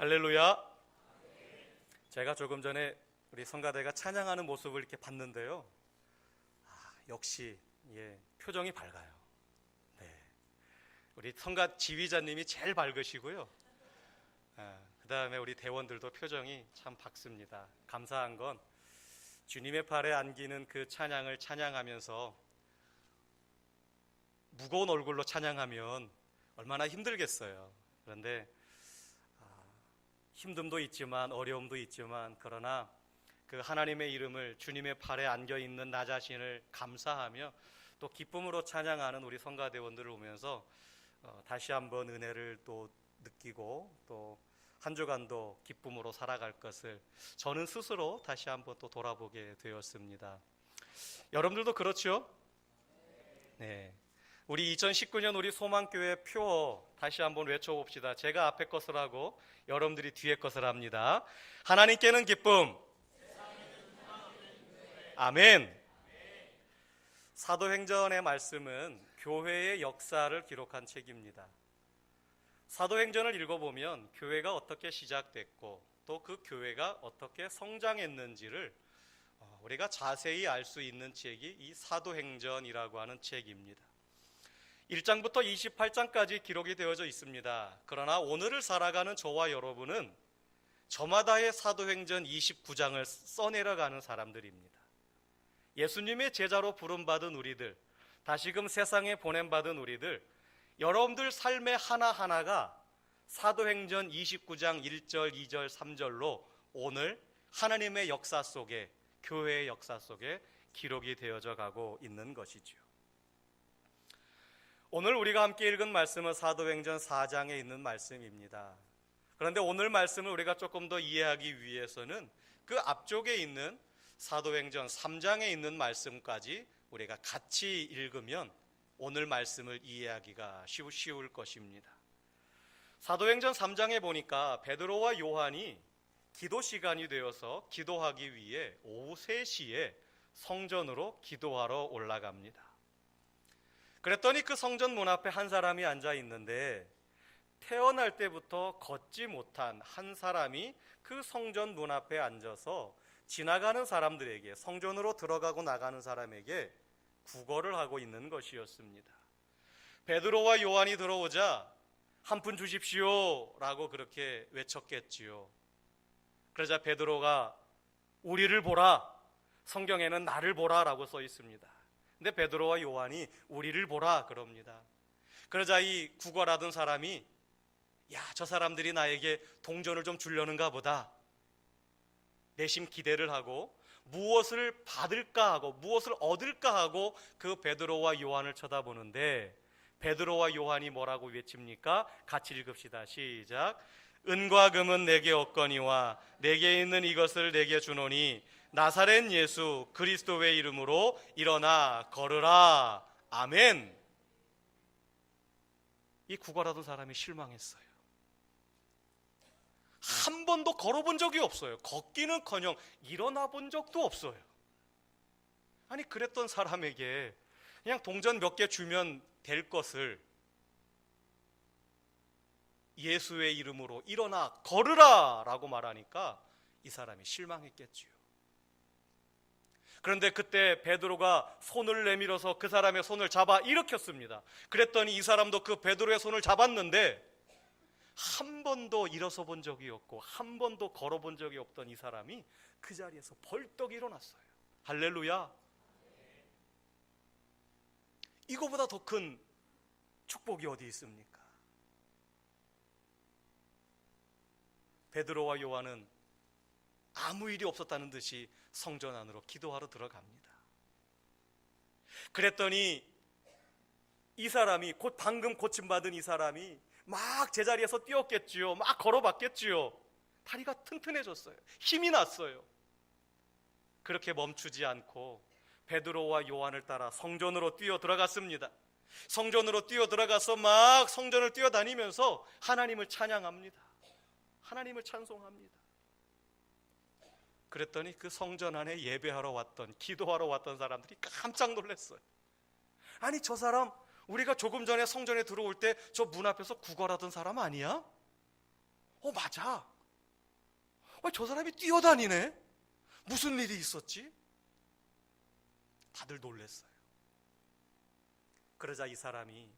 할렐루야. 제가 조금 전에 우리 성가대가 찬양하는 모습을 이렇게 봤는데요. 역시 표정이 밝아요. 네. 우리 성가 지휘자님이 제일 밝으시고요. 그 다음에 우리 대원들도 표정이 참 밝습니다. 감사한 건 주님의 팔에 안기는 그 찬양을 찬양하면서 무거운 얼굴로 찬양하면 얼마나 힘들겠어요. 그런데 힘듦도 있지만 어려움도 있지만 그러나 그 하나님의 이름을 주님의 팔에 안겨있는 나 자신을 감사하며 또 기쁨으로 찬양하는 우리 성가대원들을 보면서 다시 한번 은혜를 또 느끼고 또 한 주간도 기쁨으로 살아갈 것을 저는 스스로 다시 한번 또 돌아보게 되었습니다. 여러분들도 그렇죠? 네. 우리 2019년 우리 소망교회 표 다시 한번 외쳐봅시다. 제가 앞에 것을 하고 여러분들이 뒤에 것을 합니다. 하나님께는 기쁨. 아멘. 사도행전의 말씀은 교회의 역사를 기록한 책입니다. 사도행전을 읽어보면 교회가 어떻게 시작됐고 또 그 교회가 어떻게 성장했는지를 우리가 자세히 알 수 있는 책이 이 사도행전이라고 하는 책입니다. 1장부터 28장까지 기록이 되어져 있습니다. 그러나 오늘을 살아가는 저와 여러분은 저마다의 사도행전 29장을 써내려가는 사람들입니다. 예수님의 제자로 부름받은 우리들, 다시금 세상에 보냄받은 우리들, 여러분들 삶의 하나하나가 사도행전 29장 1절, 2절, 3절로 오늘 하나님의 역사 속에, 교회의 역사 속에 기록이 되어져 가고 있는 것이죠. 오늘 우리가 함께 읽은 말씀은 사도행전 4장에 있는 말씀입니다. 그런데 오늘 말씀을 우리가 조금 더 이해하기 위해서는 그 앞쪽에 있는 사도행전 3장에 있는 말씀까지 우리가 같이 읽으면 오늘 말씀을 이해하기가 쉬울 것입니다. 사도행전 3장에 보니까 베드로와 요한이 기도 시간이 되어서 기도하기 위해 오후 3시에 성전으로 기도하러 올라갑니다. 그랬더니 그 성전 문 앞에 한 사람이 앉아 있는데 태어날 때부터 걷지 못한 한 사람이 그 성전 문 앞에 앉아서 지나가는 사람들에게, 성전으로 들어가고 나가는 사람에게 구걸을 하고 있는 것이었습니다. 베드로와 요한이 들어오자 한 푼 주십시오 라고 그렇게 외쳤겠지요. 그러자 베드로가 우리를 보라, 성경에는 나를 보라 라고 써 있습니다. 근데 베드로와 요한이 우리를 보라 그럽니다. 그러자 이 구걸하던 사람이 저 사람들이 나에게 동전을 좀 주려는가 보다, 내심 기대를 하고 무엇을 받을까 하고 무엇을 얻을까 하고 그 베드로와 요한을 쳐다보는데 베드로와 요한이 뭐라고 외칩니까? 같이 읽읍시다. 시작. 은과 금은 내게 없거니와 내게 있는 이것을 내게 주노니 나사렛 예수 그리스도의 이름으로 일어나 걸으라. 아멘. 이 구걸하던 사람이 실망했어요. 한 번도 걸어본 적이 없어요. 걷기는커녕 일어나 본 적도 없어요. 아니 그랬던 사람에게 그냥 동전 몇 개 주면 될 것을 예수의 이름으로 일어나 걸으라 라고 말하니까 이 사람이 실망했겠지요. 그런데 그때 베드로가 손을 내밀어서 그 사람의 손을 잡아 일으켰습니다. 그랬더니 이 사람도 그 베드로의 손을 잡았는데 한 번도 일어서 본 적이 없고 한 번도 걸어본 적이 없던 이 사람이 그 자리에서 벌떡 일어났어요. 할렐루야. 이거보다 더 큰 축복이 어디 있습니까? 베드로와 요한은 아무 일이 없었다는 듯이 성전 안으로 기도하러 들어갑니다. 그랬더니 이 사람이, 곧 방금 고침받은 이 사람이 막 제자리에서 뛰었겠지요. 막 걸어봤겠지요. 다리가 튼튼해졌어요. 힘이 났어요. 그렇게 멈추지 않고 베드로와 요한을 따라 성전으로 뛰어 들어갔습니다. 성전으로 뛰어 들어가서 막 성전을 뛰어다니면서 하나님을 찬양합니다. 하나님을 찬송합니다. 그랬더니 그 성전 안에 예배하러 왔던, 기도하러 왔던 사람들이 깜짝 놀랐어요. 아니 저 사람 우리가 조금 전에 성전에 들어올 때 저 문 앞에서 구걸하던 사람 아니야? 맞아. 저 사람이 뛰어다니네. 무슨 일이 있었지? 다들 놀랬어요. 그러자 이 사람이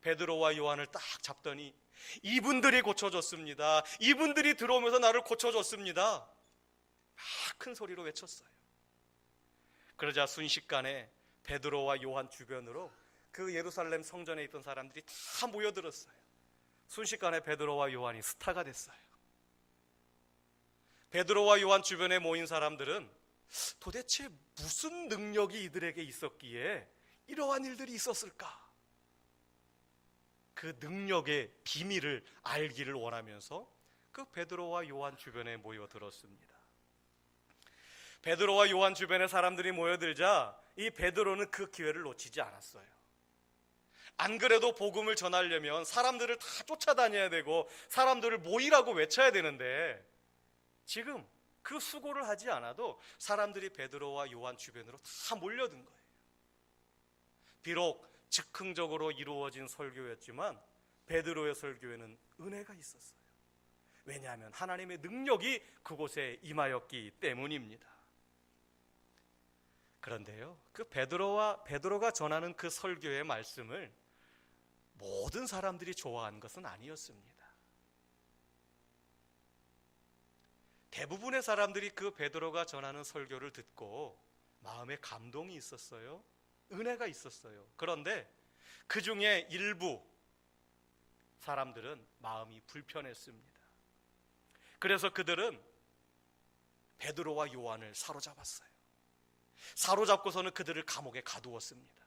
베드로와 요한을 딱 잡더니 이분들이 고쳐줬습니다. 이분들이 들어오면서 나를 고쳐줬습니다. 막 큰 소리로 외쳤어요. 그러자 순식간에 베드로와 요한 주변으로 그 예루살렘 성전에 있던 사람들이 다 모여들었어요. 순식간에 베드로와 요한이 스타가 됐어요. 베드로와 요한 주변에 모인 사람들은 도대체 무슨 능력이 이들에게 있었기에 이러한 일들이 있었을까? 그 능력의 비밀을 알기를 원하면서 그 베드로와 요한 주변에 모여들었습니다. 베드로와 요한 주변에 사람들이 모여들자 이 베드로는 그 기회를 놓치지 않았어요. 안 그래도 복음을 전하려면 사람들을 다 쫓아다녀야 되고 사람들을 모이라고 외쳐야 되는데 지금 그 수고를 하지 않아도 사람들이 베드로와 요한 주변으로 다 몰려든 거예요. 비록 즉흥적으로 이루어진 설교였지만 베드로의 설교에는 은혜가 있었어요. 왜냐하면 하나님의 능력이 그곳에 임하였기 때문입니다. 그런데요, 그 베드로가 전하는 그 설교의 말씀을 모든 사람들이 좋아한 것은 아니었습니다. 대부분의 사람들이 그 베드로가 전하는 설교를 듣고 마음에 감동이 있었어요. 은혜가 있었어요. 그런데 그 중에 일부 사람들은 마음이 불편했습니다. 그래서 그들은 베드로와 요한을 사로잡았어요. 사로잡고서는 그들을 감옥에 가두었습니다.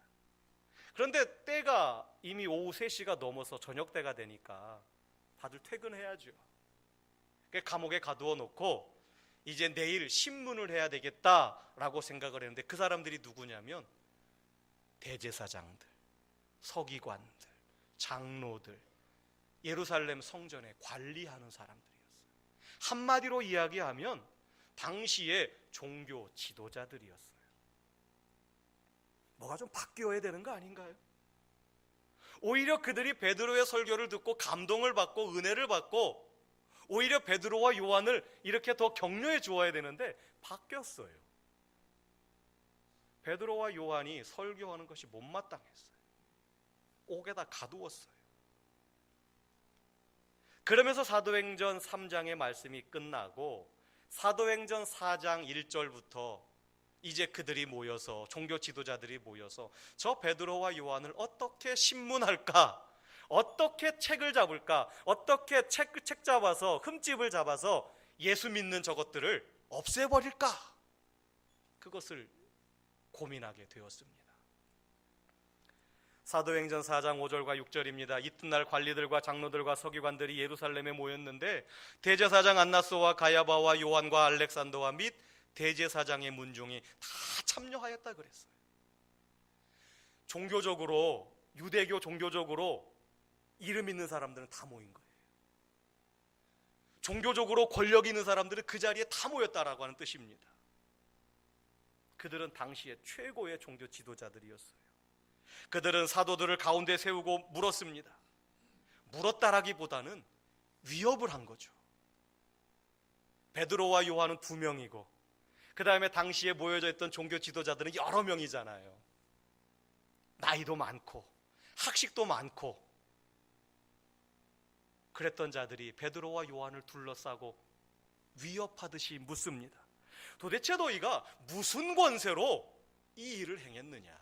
그런데 때가 이미 오후 3시가 넘어서 저녁 때가 되니까 다들 퇴근해야죠. 감옥에 가두어 놓고 이제 내일 신문을 해야 되겠다라고 생각을 했는데 그 사람들이 누구냐면 대제사장들, 서기관들, 장로들, 예루살렘 성전에 관리하는 사람들이었어요. 한마디로 이야기하면 당시의 종교 지도자들이었어요. 뭐가 좀 바뀌어야 되는 거 아닌가요? 오히려 그들이 베드로의 설교를 듣고 감동을 받고 은혜를 받고 오히려 베드로와 요한을 이렇게 더 격려해 주어야 되는데 바뀌었어요. 베드로와 요한이 설교하는 것이 못마땅했어요. 옥에다 가두었어요. 그러면서 사도행전 3장의 말씀이 끝나고 사도행전 4장 1절부터 이제 그들이 모여서 종교 지도자들이 모여서 저 베드로와 요한을 어떻게 신문할까? 어떻게 책을 잡을까? 어떻게 책 잡아서 흠집을 잡아서 예수 믿는 저것들을 없애버릴까? 그것을 고민하게 되었습니다. 사도행전 4장 5절과 6절입니다. 이튿날 관리들과 장로들과 서기관들이 예루살렘에 모였는데 대제사장 안나스와 가야바와 요한과 알렉산더와 및 대제사장의 문중이 다 참여하였다 그랬어요. 종교적으로 유대교 종교적으로 이름 있는 사람들은 다 모인 거예요. 종교적으로 권력 있는 사람들은 그 자리에 다 모였다라고 하는 뜻입니다. 그들은 당시에 최고의 종교 지도자들이었어요. 그들은 사도들을 가운데 세우고 물었습니다. 물었다라기보다는 위협을 한 거죠. 베드로와 요한은 2명이고 그 다음에 당시에 모여져 있던 종교 지도자들은 여러 명이잖아요. 나이도 많고 학식도 많고 그랬던 자들이 베드로와 요한을 둘러싸고 위협하듯이 묻습니다. 도대체 너희가 무슨 권세로 이 일을 행했느냐?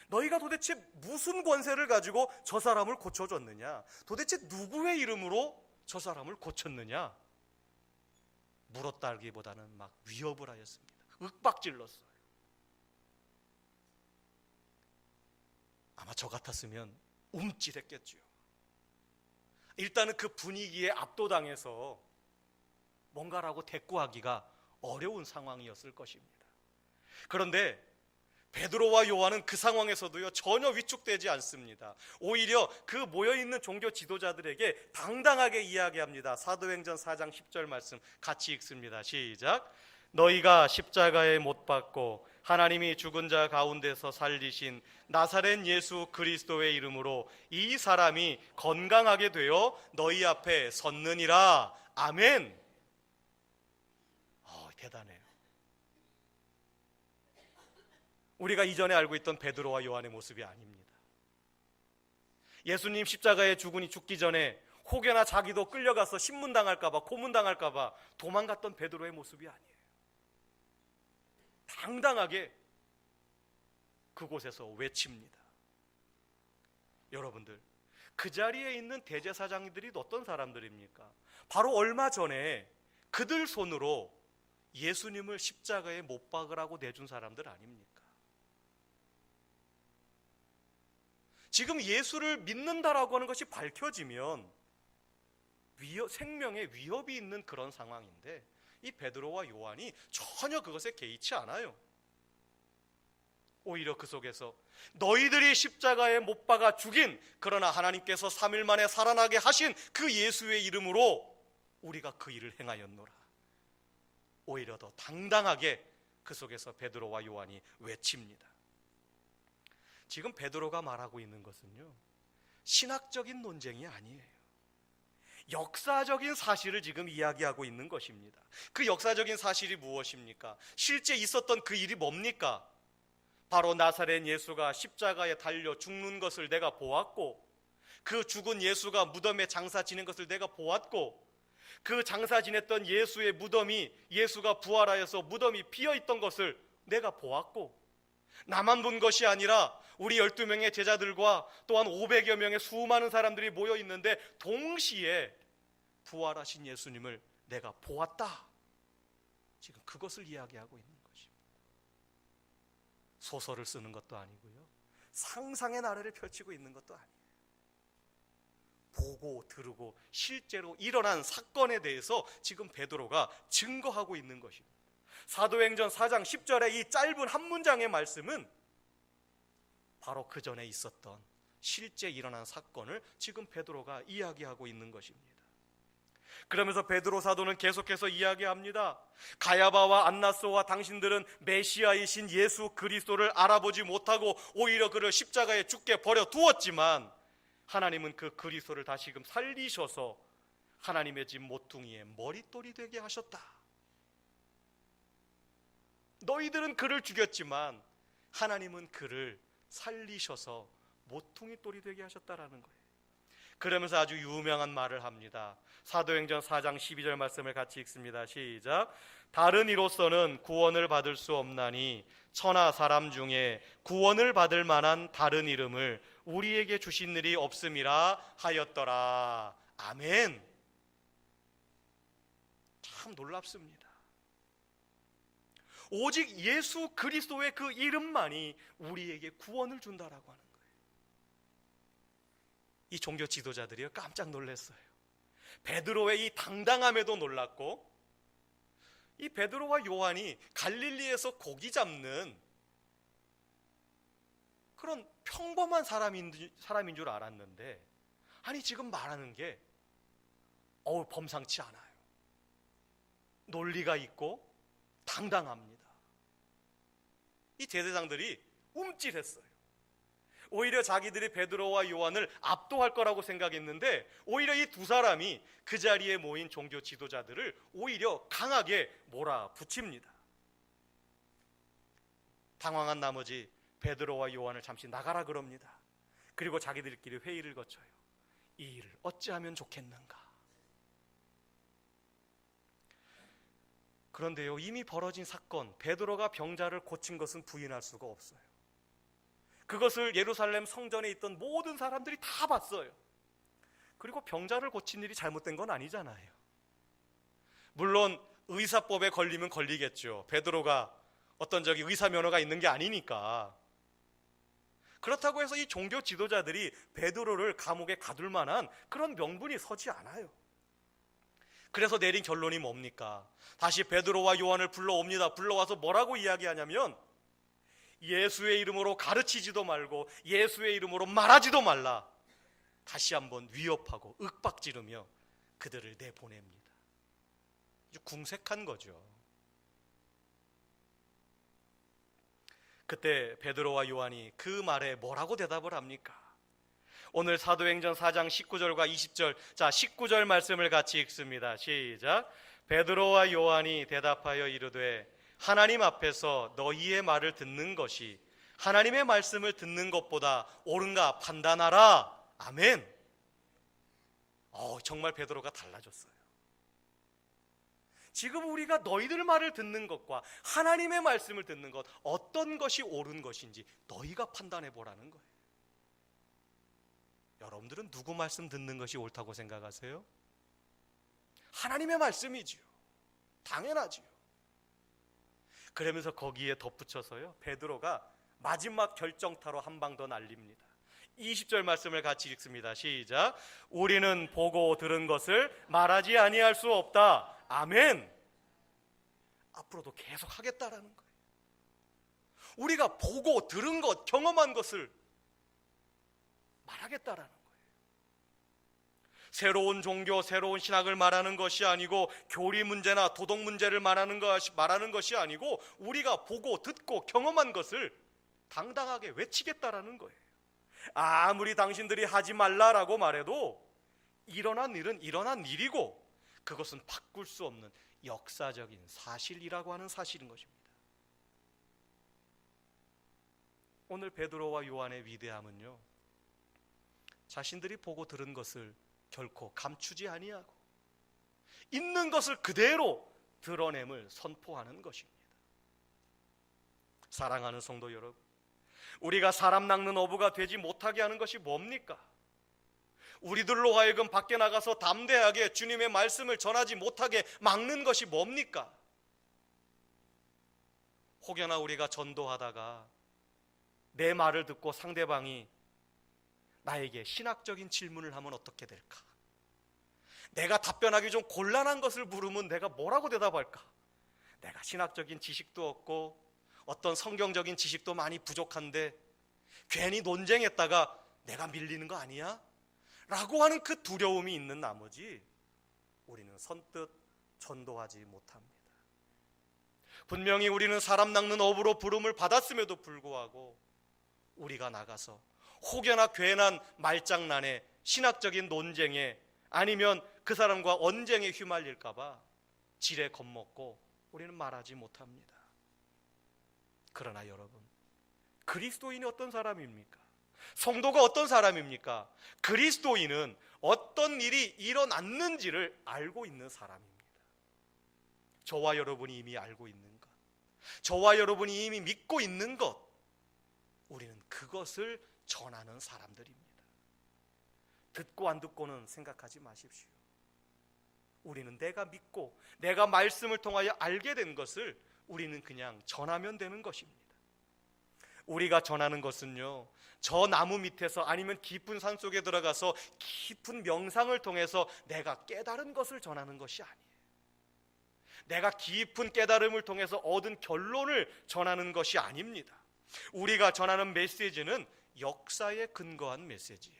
너희가 도대체 무슨 권세를 가지고 저 사람을 고쳐줬느냐? 도대체 누구의 이름으로 저 사람을 고쳤느냐? 물었다기보다는 막 위협을 하였습니다. 윽박질렀어요. 아마 저 같았으면 움찔했겠죠. 일단은 그 분위기에 압도당해서 뭔가라고 대꾸하기가 어려운 상황이었을 것입니다. 그런데 베드로와 요한은 그 상황에서도요 전혀 위축되지 않습니다. 오히려 그 모여있는 종교 지도자들에게 당당하게 이야기합니다. 사도행전 4장 10절 말씀 같이 읽습니다. 시작. 너희가 십자가에 못 박고 하나님이 죽은 자 가운데서 살리신 나사렛 예수 그리스도의 이름으로 이 사람이 건강하게 되어 너희 앞에 섰느니라. 아멘. 대단해요. 우리가 이전에 알고 있던 베드로와 요한의 모습이 아닙니다. 예수님 십자가에 죽기 전에 혹여나 자기도 끌려가서 신문당할까봐, 고문당할까봐 도망갔던 베드로의 모습이 아니에요. 당당하게 그곳에서 외칩니다. 여러분들, 그 자리에 있는 대제사장들이 어떤 사람들입니까? 바로 얼마 전에 그들 손으로 예수님을 십자가에 못 박으라고 내준 사람들 아닙니까? 지금 예수를 믿는다라고 하는 것이 밝혀지면 생명에 위협이 있는 그런 상황인데 이 베드로와 요한이 전혀 그것에 개의치 않아요. 오히려 그 속에서 너희들이 십자가에 못 박아 죽인, 그러나 하나님께서 3일 만에 살아나게 하신 그 예수의 이름으로 우리가 그 일을 행하였노라. 오히려 더 당당하게 그 속에서 베드로와 요한이 외칩니다. 지금 베드로가 말하고 있는 것은요, 신학적인 논쟁이 아니에요. 역사적인 사실을 지금 이야기하고 있는 것입니다. 그 역사적인 사실이 무엇입니까? 실제 있었던 그 일이 뭡니까? 바로 나사렛 예수가 십자가에 달려 죽는 것을 내가 보았고, 그 죽은 예수가 무덤에 장사 지낸 것을 내가 보았고, 그 장사 지냈던 예수의 무덤이, 예수가 부활하여서 무덤이 비어있던 것을 내가 보았고, 나만 본 것이 아니라 우리 12명의 제자들과 또한 500여 명의 수많은 사람들이 모여 있는데 동시에 부활하신 예수님을 내가 보았다. 지금 그것을 이야기하고 있는 것입니다. 소설을 쓰는 것도 아니고요, 상상의 나래를 펼치고 있는 것도 아니에요. 보고 들으고 실제로 일어난 사건에 대해서 지금 베드로가 증거하고 있는 것입니다. 사도행전 4장 10절의 이 짧은 한 문장의 말씀은 바로 그 전에 있었던 실제 일어난 사건을 지금 베드로가 이야기하고 있는 것입니다. 그러면서 베드로 사도는 계속해서 이야기합니다. 가야바와 안나소와 당신들은 메시아이신 예수 그리스도를 알아보지 못하고 오히려 그를 십자가에 죽게 버려두었지만 하나님은 그 그리스도를 다시금 살리셔서 하나님의 집 모퉁이의 머릿돌이 되게 하셨다. 너희들은 그를 죽였지만 하나님은 그를 살리셔서 모퉁이돌이 되게 하셨다라는 거예요. 그러면서 아주 유명한 말을 합니다. 사도행전 4장 12절 말씀을 같이 읽습니다. 시작. 다른 이로서는 구원을 받을 수 없나니 천하 사람 중에 구원을 받을 만한 다른 이름을 우리에게 주신 일이 없음이라 하였더라. 아멘. 참 놀랍습니다. 오직 예수 그리스도의 그 이름만이 우리에게 구원을 준다라고 하는 거예요. 이 종교 지도자들이요, 깜짝 놀랐어요. 베드로의 이 당당함에도 놀랐고, 이 베드로와 요한이 갈릴리에서 고기 잡는 그런 평범한 사람인 줄 알았는데, 아니 지금 말하는 게 범상치 않아요. 논리가 있고 당당합니다. 이 제사장들이 움찔했어요. 오히려 자기들이 베드로와 요한을 압도할 거라고 생각했는데 오히려 이 두 사람이 그 자리에 모인 종교 지도자들을 오히려 강하게 몰아붙입니다. 당황한 나머지 베드로와 요한을 잠시 나가라 그럽니다. 그리고 자기들끼리 회의를 거쳐요. 이 일을 어찌하면 좋겠는가. 그런데요, 이미 벌어진 사건, 베드로가 병자를 고친 것은 부인할 수가 없어요. 그것을 예루살렘 성전에 있던 모든 사람들이 다 봤어요. 그리고 병자를 고친 일이 잘못된 건 아니잖아요. 물론 의사법에 걸리면 걸리겠죠. 베드로가 어떤 의사 면허가 있는 게 아니니까. 그렇다고 해서 이 종교 지도자들이 베드로를 감옥에 가둘 만한 그런 명분이 서지 않아요. 그래서 내린 결론이 뭡니까? 다시 베드로와 요한을 불러옵니다. 불러와서 뭐라고 이야기하냐면, 예수의 이름으로 가르치지도 말고 예수의 이름으로 말하지도 말라. 다시 한번 위협하고 윽박지르며 그들을 내보냅니다. 아주 궁색한 거죠. 그때 베드로와 요한이 그 말에 뭐라고 대답을 합니까? 오늘 사도행전 4장 19절과 20절, 자 19절 말씀을 같이 읽습니다. 시작. 베드로와 요한이 대답하여 이르되 하나님 앞에서 너희의 말을 듣는 것이 하나님의 말씀을 듣는 것보다 옳은가 판단하라. 아멘. 정말 베드로가 달라졌어요. 지금 우리가 너희들 말을 듣는 것과 하나님의 말씀을 듣는 것, 어떤 것이 옳은 것인지 너희가 판단해 보라는 거예요. 여러분들은 누구 말씀 듣는 것이 옳다고 생각하세요? 하나님의 말씀이지요. 당연하지요. 그러면서 거기에 덧붙여서요, 베드로가 마지막 결정타로 한 방 더 날립니다. 20절 말씀을 같이 읽습니다. 시작. 우리는 보고 들은 것을 말하지 아니할 수 없다. 아멘. 앞으로도 계속 하겠다라는 거예요. 우리가 보고 들은 것, 경험한 것을 말하겠다라는 거예요. 새로운 종교, 새로운 신학을 말하는 것이 아니고 교리 문제나 도덕 문제를 말하는 것이 아니고 우리가 보고 듣고 경험한 것을 당당하게 외치겠다라는 거예요. 아무리 당신들이 하지 말라라고 말해도 일어난 일은 일어난 일이고 그것은 바꿀 수 없는 역사적인 사실이라고 하는 사실인 것입니다. 오늘 베드로와 요한의 위대함은요, 자신들이 보고 들은 것을 결코 감추지 아니하고 있는 것을 그대로 드러냄을 선포하는 것입니다. 사랑하는 성도 여러분, 우리가 사람 낚는 어부가 되지 못하게 하는 것이 뭡니까? 우리들로 하여금 밖에 나가서 담대하게 주님의 말씀을 전하지 못하게 막는 것이 뭡니까? 혹여나 우리가 전도하다가 내 말을 듣고 상대방이 나에게 신학적인 질문을 하면 어떻게 될까? 내가 답변하기 좀 곤란한 것을 물으면 내가 뭐라고 대답할까? 내가 신학적인 지식도 없고 어떤 성경적인 지식도 많이 부족한데 괜히 논쟁했다가 내가 밀리는 거 아니야? 라고 하는 그 두려움이 있는 나머지 우리는 선뜻 전도하지 못합니다. 분명히 우리는 사람 낚는 어부로 부름을 받았음에도 불구하고 우리가 나가서 혹여나 괜한 말장난에 신학적인 논쟁에 아니면 그 사람과 언쟁에 휘말릴까 봐 지레 겁먹고 우리는 말하지 못합니다. 그러나 여러분, 그리스도인이 어떤 사람입니까? 성도가 어떤 사람입니까? 그리스도인은 어떤 일이 일어났는지를 알고 있는 사람입니다. 저와 여러분이 이미 알고 있는 것, 저와 여러분이 이미 믿고 있는 것, 우리는 그것을 전하는 사람들입니다. 듣고 안 듣고는 생각하지 마십시오. 우리는 내가 믿고 내가 말씀을 통하여 알게 된 것을 우리는 그냥 전하면 되는 것입니다. 우리가 전하는 것은요, 저 나무 밑에서 아니면 깊은 산 속에 들어가서 깊은 명상을 통해서 내가 깨달은 것을 전하는 것이 아니에요. 내가 깊은 깨달음을 통해서 얻은 결론을 전하는 것이 아닙니다. 우리가 전하는 메시지는 역사에 근거한 메시지예요.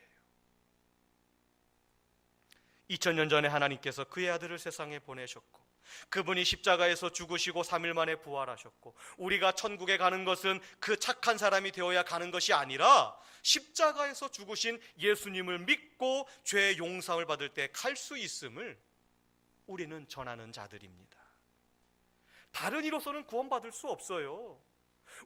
2000년 전에 하나님께서 그의 아들을 세상에 보내셨고 그분이 십자가에서 죽으시고 3일 만에 부활하셨고 우리가 천국에 가는 것은 그 착한 사람이 되어야 가는 것이 아니라 십자가에서 죽으신 예수님을 믿고 죄의 용서를 받을 때 갈 수 있음을 우리는 전하는 자들입니다. 다른 이로서는 구원받을 수 없어요.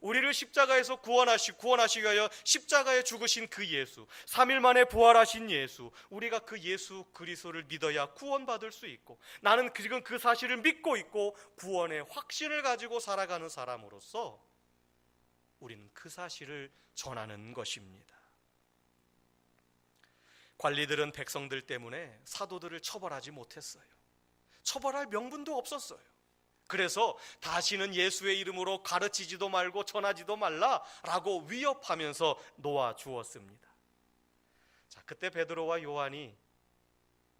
우리를 십자가에서 구원하시기 위하여 십자가에 죽으신 그 예수, 3일 만에 부활하신 예수, 우리가 그 예수 그리스도를 믿어야 구원받을 수 있고, 나는 지금 그 사실을 믿고 있고 구원의 확신을 가지고 살아가는 사람으로서 우리는 그 사실을 전하는 것입니다. 관리들은 백성들 때문에 사도들을 처벌하지 못했어요. 처벌할 명분도 없었어요. 그래서 다시는 예수의 이름으로 가르치지도 말고 전하지도 말라라고 위협하면서 놓아주었습니다. 자, 그때 베드로와 요한이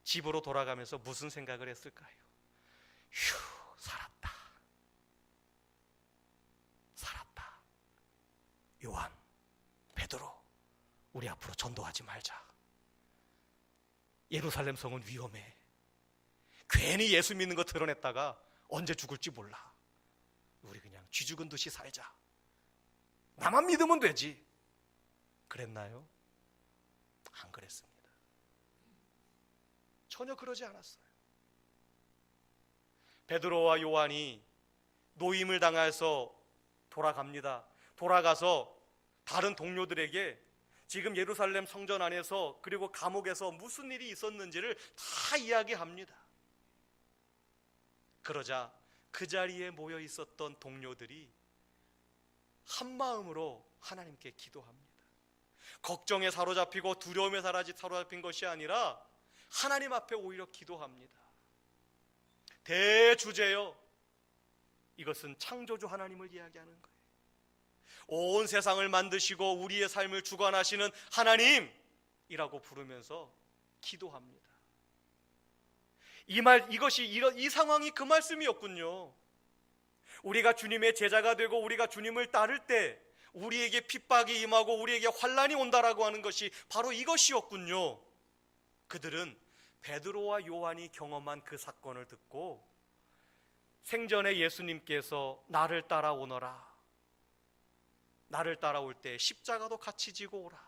집으로 돌아가면서 무슨 생각을 했을까요? 휴, 살았다. 살았다. 요한, 베드로, 우리 앞으로 전도하지 말자. 예루살렘 성은 위험해. 괜히 예수 믿는 거 드러냈다가 언제 죽을지 몰라. 우리 그냥 쥐 죽은 듯이 살자. 나만 믿으면 되지. 그랬나요? 안 그랬습니다. 전혀 그러지 않았어요. 베드로와 요한이 노임을 당해서 돌아갑니다. 돌아가서 다른 동료들에게 지금 예루살렘 성전 안에서 그리고 감옥에서 무슨 일이 있었는지를 다 이야기합니다. 그러자 그 자리에 모여 있었던 동료들이 한 마음으로 하나님께 기도합니다. 걱정에 사로잡히고 두려움에 사로잡힌 것이 아니라 하나님 앞에 오히려 기도합니다. 대주제여, 이것은 창조주 하나님을 이야기하는 거예요. 온 세상을 만드시고 우리의 삶을 주관하시는 하나님이라고 부르면서 기도합니다. 이 상황이 그 말씀이었군요. 우리가 주님의 제자가 되고 우리가 주님을 따를 때 우리에게 핍박이 임하고 우리에게 환난이 온다라고 하는 것이 바로 이것이었군요. 그들은 베드로와 요한이 경험한 그 사건을 듣고 생전에 예수님께서 나를 따라오너라, 나를 따라올 때 십자가도 같이 지고 오라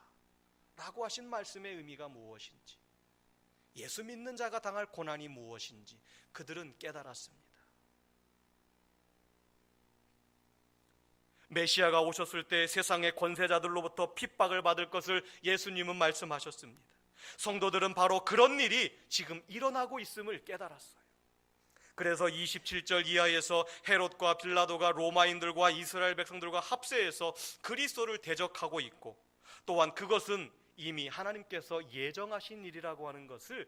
라고 하신 말씀의 의미가 무엇인지, 예수 믿는 자가 당할 고난이 무엇인지 그들은 깨달았습니다. 메시아가 오셨을 때 세상의 권세자들로부터 핍박을 받을 것을 예수님은 말씀하셨습니다. 성도들은 바로 그런 일이 지금 일어나고 있음을 깨달았어요. 그래서 27절 이하에서 헤롯과 빌라도가 로마인들과 이스라엘 백성들과 합세해서 그리스도를 대적하고 있고, 또한 그것은 이미 하나님께서 예정하신 일이라고 하는 것을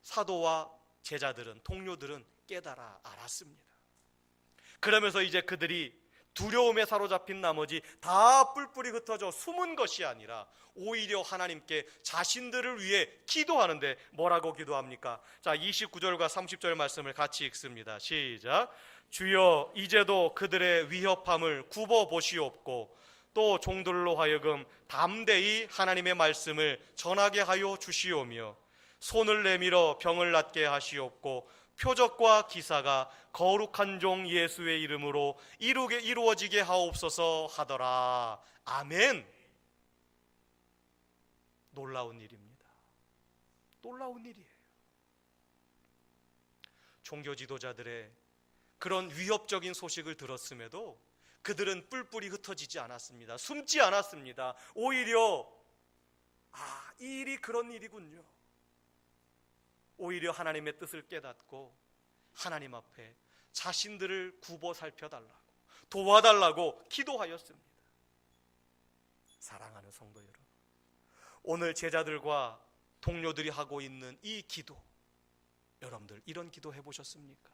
사도와 제자들은, 동료들은 깨달아 알았습니다. 그러면서 이제 그들이 두려움에 사로잡힌 나머지 다 뿔뿔이 흩어져 숨은 것이 아니라 오히려 하나님께 자신들을 위해 기도하는데 뭐라고 기도합니까? 자, 29절과 30절 말씀을 같이 읽습니다. 시작. 주여, 이제도 그들의 위협함을 굽어 보시옵고 또 종들로 하여금 담대히 하나님의 말씀을 전하게 하여 주시오며 손을 내밀어 병을 낫게 하시옵고 표적과 기사가 거룩한 종 예수의 이름으로 이루어지게 하옵소서 하더라. 아멘. 놀라운 일입니다. 놀라운 일이에요. 종교 지도자들의 그런 위협적인 소식을 들었음에도 그들은 뿔뿔이 흩어지지 않았습니다. 숨지 않았습니다. 오히려 이 일이 그런 일이군요. 오히려 하나님의 뜻을 깨닫고 하나님 앞에 자신들을 굽어 살펴달라고, 도와달라고 기도하였습니다. 사랑하는 성도 여러분, 오늘 제자들과 동료들이 하고 있는 이 기도, 여러분들 이런 기도 해보셨습니까?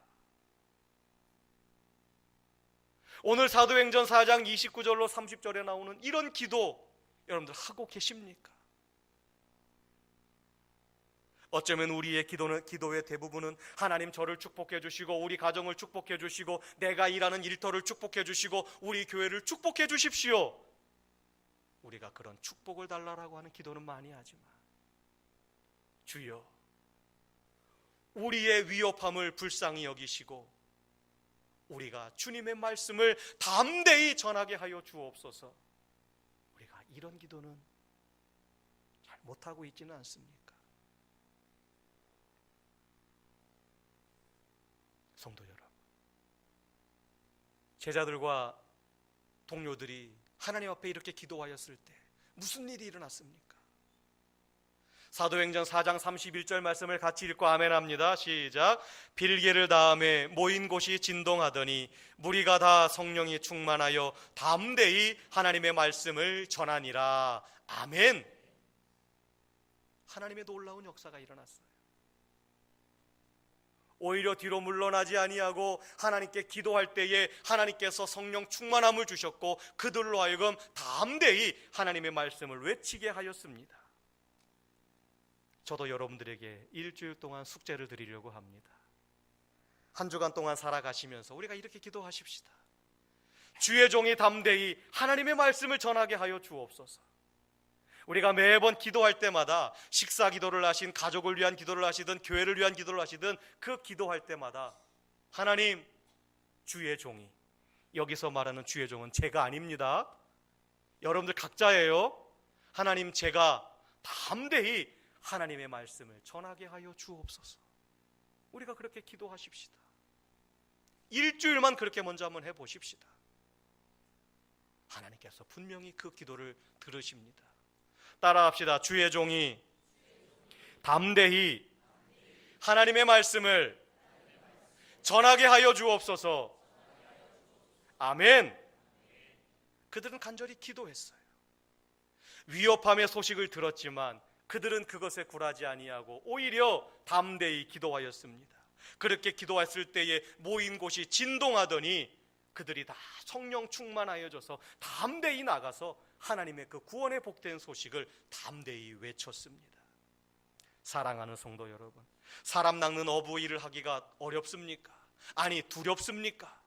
오늘 사도행전 4장 29절로 30절에 나오는 이런 기도 여러분들 하고 계십니까? 어쩌면 우리의 기도의 대부분은 하나님 저를 축복해 주시고 우리 가정을 축복해 주시고 내가 일하는 일터를 축복해 주시고 우리 교회를 축복해 주십시오, 우리가 그런 축복을 달라고 하는 기도는 많이 하지만, 주여, 우리의 위협함을 불쌍히 여기시고 우리가 주님의 말씀을 담대히 전하게 하여 주옵소서. 우리가 이런 기도는 잘 못하고 있지는 않습니까? 성도 여러분, 제자들과 동료들이 하나님 앞에 이렇게 기도하였을 때 무슨 일이 일어났습니까? 사도행전 4장 31절 말씀을 같이 읽고 아멘합니다. 시작. 빌개를 다음에 모인 곳이 진동하더니 무리가 다 성령이 충만하여 담대히 하나님의 말씀을 전하니라. 아멘. 하나님의 놀라운 역사가 일어났어요. 오히려 뒤로 물러나지 아니하고 하나님께 기도할 때에 하나님께서 성령 충만함을 주셨고 그들로 하여금 담대히 하나님의 말씀을 외치게 하였습니다. 저도 여러분들에게 일주일 동안 숙제를 드리려고 합니다. 한 주간 동안 살아가시면서 우리가 이렇게 기도하십시다. 주의 종이 담대히 하나님의 말씀을 전하게 하여 주옵소서. 우리가 매번 기도할 때마다 식사 기도를 하신, 가족을 위한 기도를 하시든 교회를 위한 기도를 하시든 그 기도할 때마다 하나님, 주의 종이, 여기서 말하는 주의 종은 제가 아닙니다. 여러분들 각자예요. 하나님, 제가 담대히 하나님의 말씀을 전하게 하여 주옵소서. 우리가 그렇게 기도하십시다. 일주일만 그렇게 먼저 한번 해보십시다. 하나님께서 분명히 그 기도를 들으십니다. 따라합시다. 주의 종이 담대히 하나님의 말씀을 전하게 하여 주옵소서. 아멘. 그들은 간절히 기도했어요. 위협함의 소식을 들었지만 그들은 그것에 굴하지 아니하고 오히려 담대히 기도하였습니다. 그렇게 기도했을 때에 모인 곳이 진동하더니 그들이 다 성령 충만하여져서 담대히 나가서 하나님의 그 구원의 복된 소식을 담대히 외쳤습니다. 사랑하는 성도 여러분, 사람 낚는 어부 일을 하기가 어렵습니까? 아니, 두렵습니까?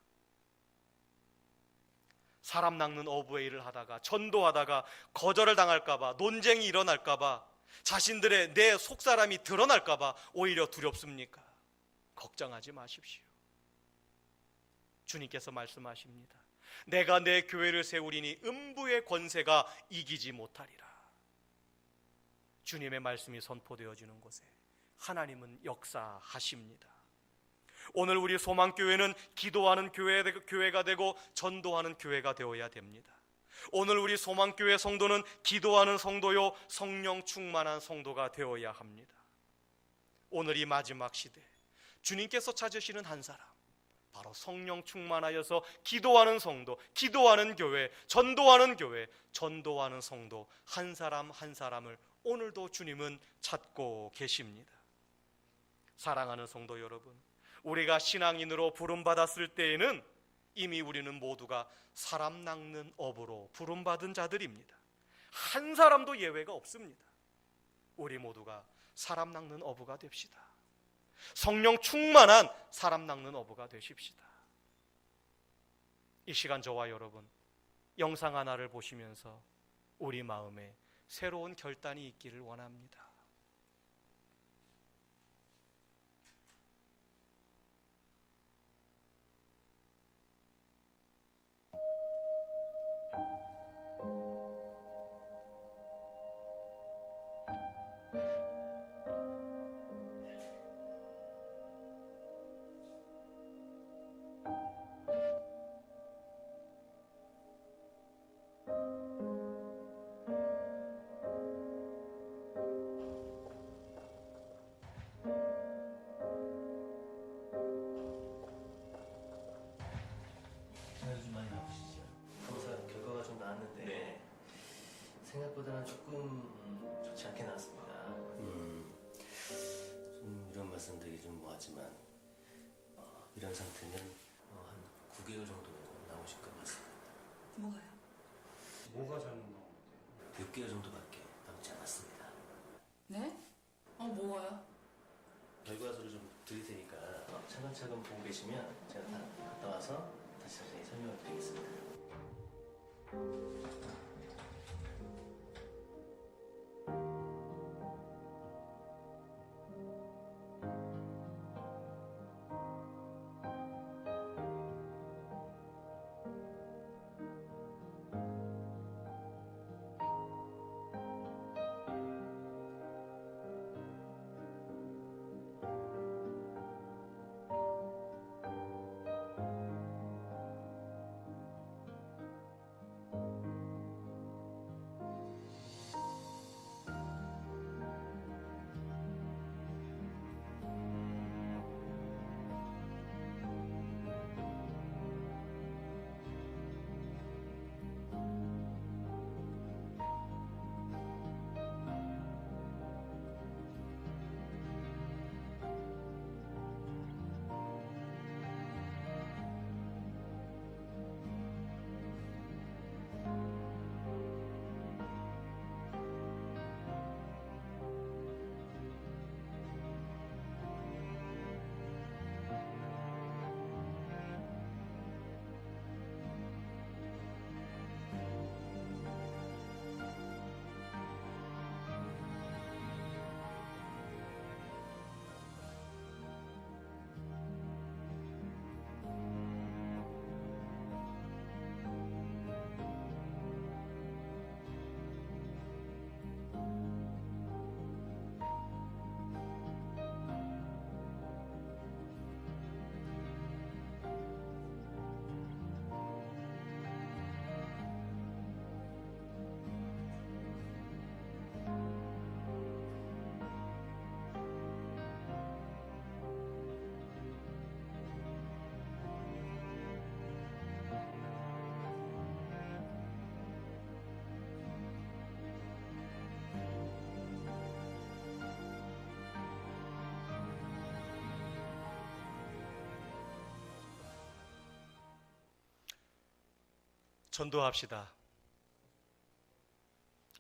사람 낚는 어부의 일을 하다가, 전도하다가 거절을 당할까봐, 논쟁이 일어날까봐, 자신들의 내 속사람이 드러날까봐 오히려 두렵습니까? 걱정하지 마십시오. 주님께서 말씀하십니다. 내가 내 교회를 세우리니 음부의 권세가 이기지 못하리라. 주님의 말씀이 선포되어지는 곳에 하나님은 역사하십니다. 오늘 우리 소망교회는 기도하는 교회가 되고 전도하는 교회가 되어야 됩니다. 오늘 우리 소망교회 성도는 기도하는 성도요, 성령 충만한 성도가 되어야 합니다. 오늘 이 마지막 시대 주님께서 찾으시는 한 사람, 바로 성령 충만하여서 기도하는 성도, 기도하는 교회, 전도하는 성도 한 사람 한 사람을 오늘도 주님은 찾고 계십니다. 사랑하는 성도 여러분, 우리가 신앙인으로 부름받았을 때에는 이미 우리는 모두가 사람 낚는 업으로 부름받은 자들입니다. 한 사람도 예외가 없습니다. 우리 모두가 사람 낚는 어부가 됩시다. 성령 충만한 사람 낚는 어부가 되십시다. 이 시간 저와 여러분, 영상 하나를 보시면서 우리 마음에 새로운 결단이 있기를 원합니다. 생각보다는 조금 좋지 않게 나왔습니다. 좀 이런 말씀드리기 좀 뭐하지만 이런 상태면 한 9개월 정도 나오실 것 같습니다. 뭐가요? 뭐가 잘못 나오는데? 6개월 정도밖에 남지 않았습니다. 네? 뭐가요? 결과서를 좀 드릴 테니까 차근차근 보고 계시면 제가 다 갔다 와서 다시 자세히 설명을 드리겠습니다. 전도합시다.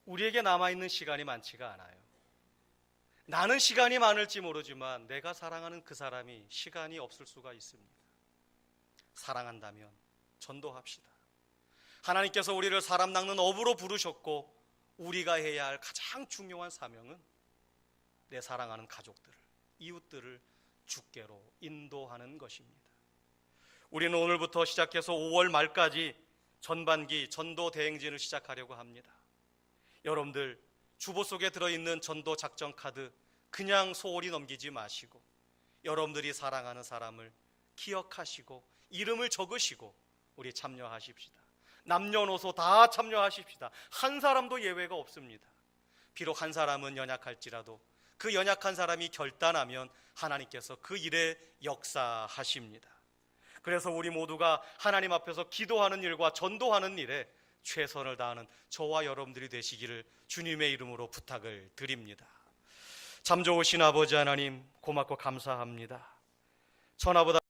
우리에게 남아있는 시간이 많지가 않아요. 나는 시간이 많을지 모르지만 내가 사랑하는 그 사람이 시간이 없을 수가 있습니다. 사랑한다면 전도합시다. 하나님께서 우리를 사람 낚는 어부로 부르셨고 우리가 해야 할 가장 중요한 사명은 내 사랑하는 가족들을, 이웃들을 주께로 인도하는 것입니다. 우리는 오늘부터 시작해서 5월 말까지 전반기 전도 대행진을 시작하려고 합니다. 여러분들 주보 속에 들어있는 전도 작전 카드 그냥 소홀히 넘기지 마시고 여러분들이 사랑하는 사람을 기억하시고 이름을 적으시고 우리 참여하십시다. 남녀노소 다 참여하십시다. 한 사람도 예외가 없습니다. 비록 한 사람은 연약할지라도 그 연약한 사람이 결단하면 하나님께서 그 일에 역사하십니다. 그래서 우리 모두가 하나님 앞에서 기도하는 일과 전도하는 일에 최선을 다하는 저와 여러분들이 되시기를 주님의 이름으로 부탁을 드립니다. 참 좋으신 아버지 하나님, 고맙고 감사합니다. 천하보다